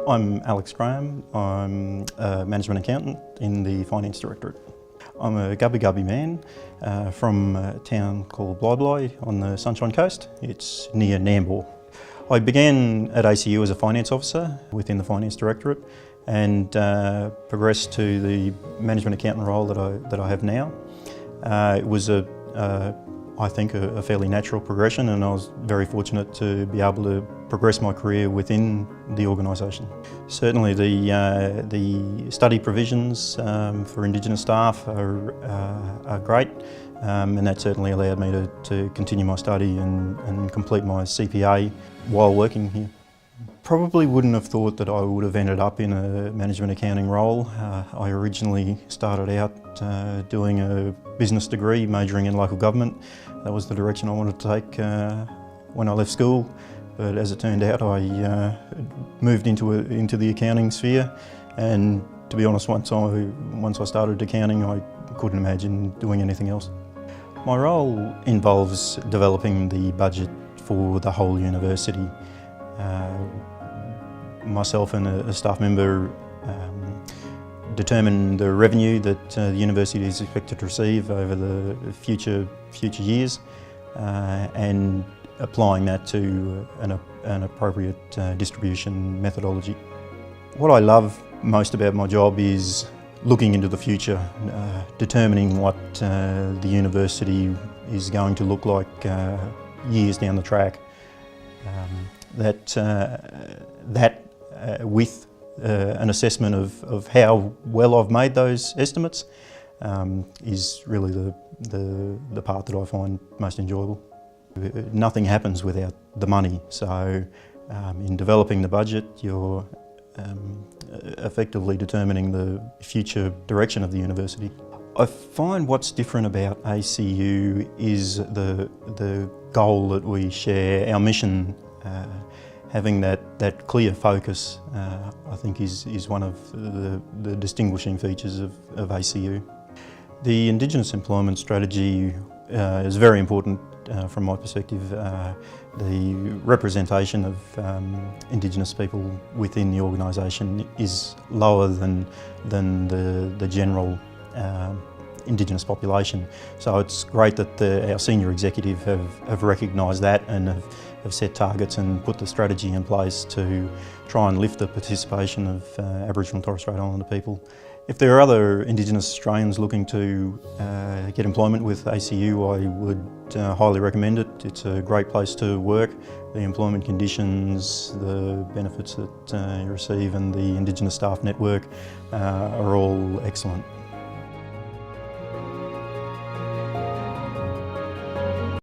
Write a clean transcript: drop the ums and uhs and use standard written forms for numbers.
I'm Alex Graham. I'm a management accountant in the Finance Directorate. I'm a Gubbi man from a town called Bly on the Sunshine Coast. It's near Nambour. I began at ACU as a finance officer within the Finance Directorate and progressed to the management accountant role that I have now. It was I think a fairly natural progression, and I was very fortunate to be able to progress my career within the organisation. Certainly the study provisions for Indigenous staff are great, and that certainly allowed me to continue my study and complete my CPA while working here. Probably wouldn't have thought that I would have ended up in a management accounting role. I originally started out doing a business degree, majoring in local government. That was the direction I wanted to take when I left school, but as it turned out I moved into the accounting sphere, and to be honest, once I started accounting I couldn't imagine doing anything else. My role involves developing the budget for the whole university. Myself and a staff member determine the revenue that the university is expected to receive over the future years, and applying that to an appropriate distribution methodology. What I love most about my job is looking into the future, determining what the university is going to look like years down the track. With an assessment of how well I've made those estimates is really the part that I find most enjoyable. Nothing happens without the money, so in developing the budget you're effectively determining the future direction of the university. I find what's different about ACU is the goal that we share, our mission. Having that clear focus, I think, is one of the distinguishing features of ACU. The Indigenous employment strategy is very important from my perspective. The representation of Indigenous people within the organisation is lower than the general Indigenous population. So it's great that our senior executive have recognised that and have set targets and put the strategy in place to try and lift the participation of Aboriginal and Torres Strait Islander people. If there are other Indigenous Australians looking to get employment with ACU, I would highly recommend it. It's a great place to work. The employment conditions, the benefits that you receive and the Indigenous staff network are all excellent.